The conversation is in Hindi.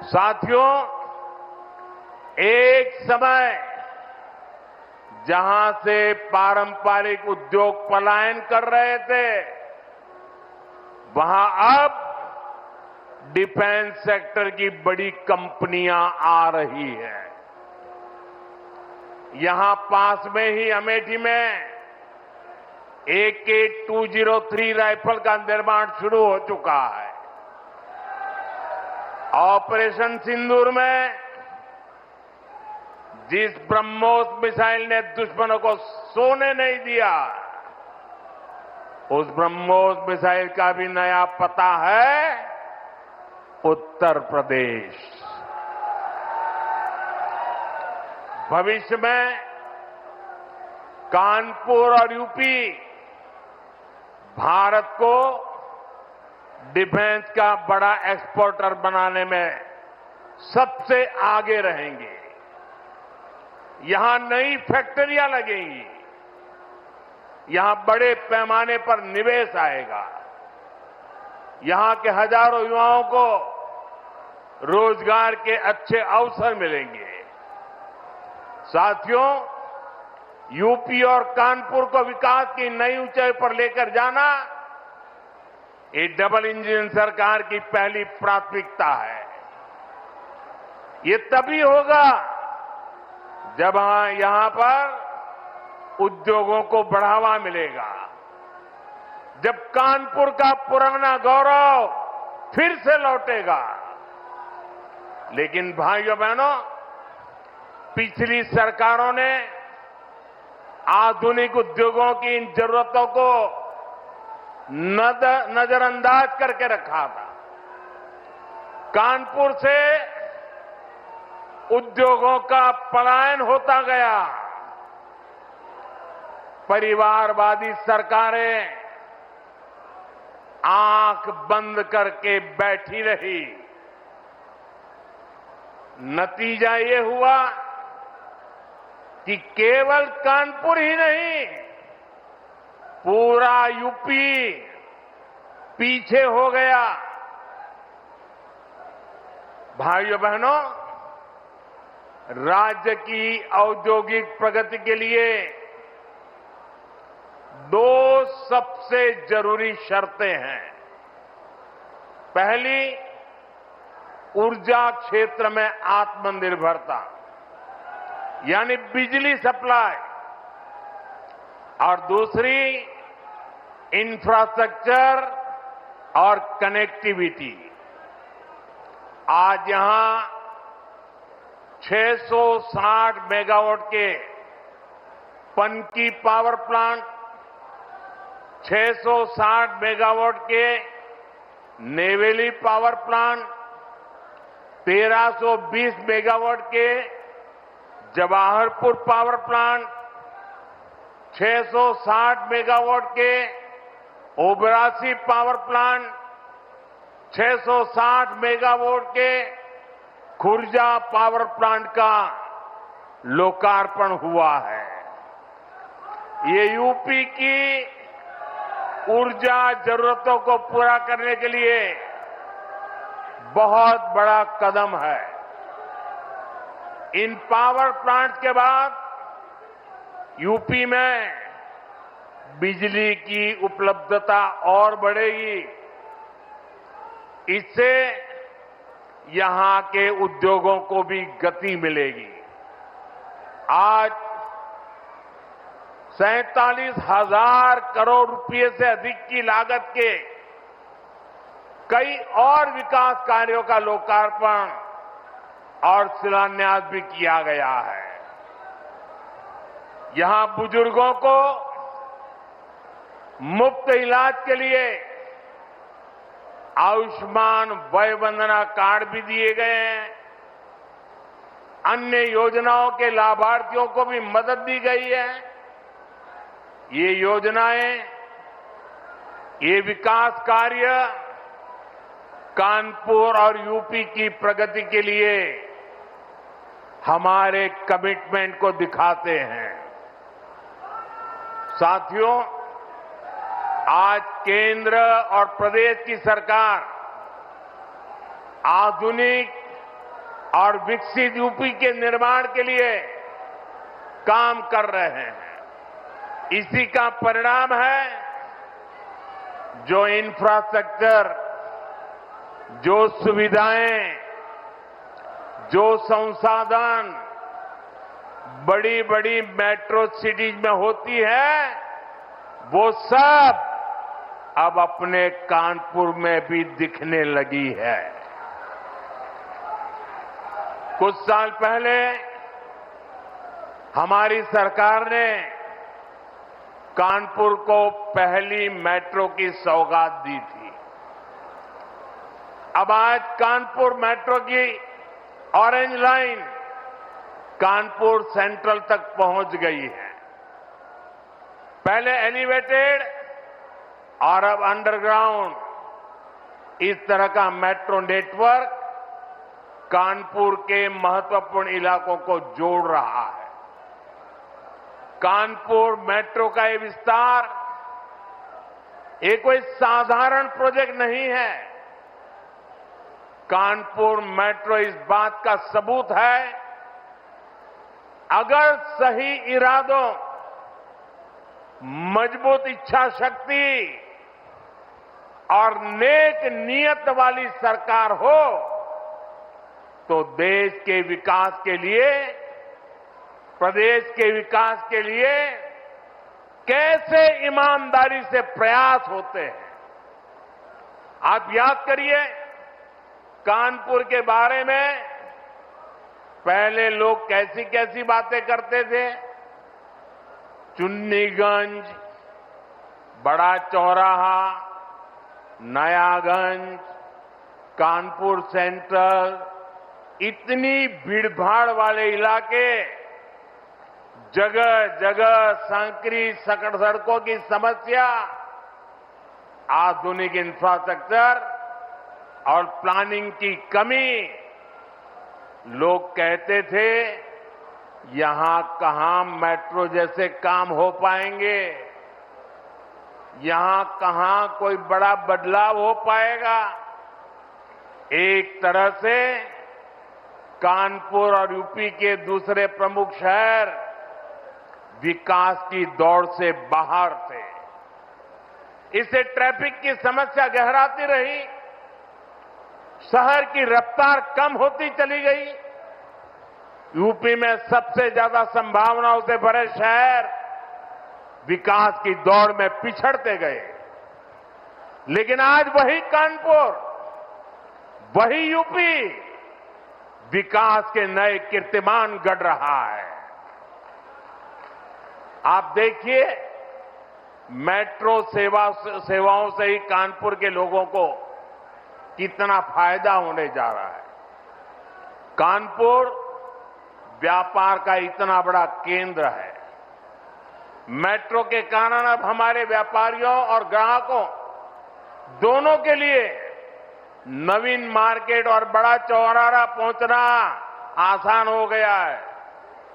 साथियों, एक समय जहां से पारंपरिक उद्योग पलायन कर रहे थे, वहां अब डिफेंस सेक्टर की बड़ी कंपनियां आ रही हैं। यहां पास में ही अमेठी में AK-203 राइफल का निर्माण शुरू हो चुका है। ऑपरेशन सिंदूर में जिस ब्रह्मोस मिसाइल ने दुश्मनों को सोने नहीं दिया, उस ब्रह्मोस मिसाइल का भी नया पता है उत्तर प्रदेश। भविष्य में कानपुर और यूपी भारत को डिफेंस का बड़ा एक्सपोर्टर बनाने में सबसे आगे रहेंगे। यहां नई फैक्ट्रियां लगेंगी, यहां बड़े पैमाने पर निवेश आएगा, यहां के हजारों युवाओं को रोजगार के अच्छे अवसर मिलेंगे। साथियों, यूपी और कानपुर को विकास की नई ऊंचाई पर लेकर जाना ये डबल इंजन सरकार की पहली प्राथमिकता है। ये तभी होगा जब यहां पर उद्योगों को बढ़ावा मिलेगा, जब कानपुर का पुराना गौरव फिर से लौटेगा। लेकिन भाइयों बहनों, पिछली सरकारों ने आधुनिक उद्योगों की इन जरूरतों को नजरअंदाज करके रखा था। कानपुर से उद्योगों का पलायन होता गया। परिवारवादी सरकारें आंख बंद करके बैठी रही। नतीजा ये हुआ कि केवल कानपुर ही नहीं, पूरा यूपी पीछे हो गया। भाइयों बहनों, राज्य की औद्योगिक प्रगति के लिए दो सबसे जरूरी शर्तें हैं। पहली, ऊर्जा क्षेत्र में आत्मनिर्भरता, यानी बिजली सप्लाई, और दूसरी इंफ्रास्ट्रक्चर और कनेक्टिविटी। आज यहां 660 मेगावाट के पनकी पावर प्लांट, 660 मेगावाट के नेवेली पावर प्लांट, 1320 मेगावाट के जवाहरपुर पावर प्लांट, 660 मेगावाट के ओबरासी पावर प्लांट, 660 मेगावाट के खुर्जा पावर प्लांट का लोकार्पण हुआ है। ये यूपी की ऊर्जा जरूरतों को पूरा करने के लिए बहुत बड़ा कदम है। इन पावर प्लांट के बाद यूपी में बिजली की उपलब्धता और बढ़ेगी। इससे यहां के उद्योगों को भी गति मिलेगी। आज 47,000 करोड़ रुपए से अधिक की लागत के कई और विकास कार्यों का लोकार्पण और शिलान्यास भी किया गया है। यहां बुजुर्गों को मुफ्त इलाज के लिए आयुष्मान वय वंदना कार्ड भी दिए गए हैं। अन्य योजनाओं के लाभार्थियों को भी मदद दी गई है। ये योजनाएं, ये विकास कार्य कानपुर और यूपी की प्रगति के लिए हमारे कमिटमेंट को दिखाते हैं। साथियों, आज केंद्र और प्रदेश की सरकार आधुनिक और विकसित यूपी के निर्माण के लिए काम कर रहे हैं। इसी का परिणाम है जो इंफ्रास्ट्रक्चर, जो सुविधाएं, जो संसाधन बड़ी बड़ी मेट्रो सिटीज में होती है, वो सब अब अपने कानपुर में भी दिखने लगी है। कुछ साल पहले हमारी सरकार ने कानपुर को पहली मेट्रो की सौगात दी थी। अब आज कानपुर मेट्रो की ऑरेंज लाइन कानपुर सेंट्रल तक पहुंच गई है। पहले एलिवेटेड और अब अंडरग्राउंड, इस तरह का मेट्रो नेटवर्क कानपुर के महत्वपूर्ण इलाकों को जोड़ रहा है। कानपुर मेट्रो का ये विस्तार ये कोई साधारण प्रोजेक्ट नहीं है। कानपुर मेट्रो इस बात का सबूत है, अगर सही इरादों, मजबूत इच्छा शक्ति और नेक नियत वाली सरकार हो तो देश के विकास के लिए, प्रदेश के विकास के लिए कैसे ईमानदारी से प्रयास होते हैं। आप याद करिए, कानपुर के बारे में पहले लोग कैसी कैसी बातें करते थे। चुन्नीगंज, बड़ा चौराहा, नयागंज, कानपुर सेंट्रल, इतनी भीड़भाड़ वाले इलाके, जगह जगह संकरी सकड़ सड़कों की समस्या, आधुनिक इंफ्रास्ट्रक्चर और प्लानिंग की कमी। लोग कहते थे यहां कहां मेट्रो जैसे काम हो पाएंगे, यहां कहां कोई बड़ा बदलाव हो पाएगा। एक तरह से कानपुर और यूपी के दूसरे प्रमुख शहर विकास की दौड़ से बाहर थे। इससे ट्रैफिक की समस्या गहराती रही, शहर की रफ्तार कम होती चली गई। यूपी में सबसे ज्यादा संभावनाओं से भरे शहर विकास की दौड़ में पिछड़ते गए। लेकिन आज वही कानपुर, वही यूपी विकास के नए कीर्तिमान गढ़ रहा है। आप देखिए, मेट्रो सेवाओं से ही कानपुर के लोगों को कितना फायदा होने जा रहा है। कानपुर व्यापार का इतना बड़ा केंद्र है। मेट्रो के कारण अब हमारे व्यापारियों और ग्राहकों दोनों के लिए नवीन मार्केट और बड़ा चौराहा पहुंचना आसान हो गया है।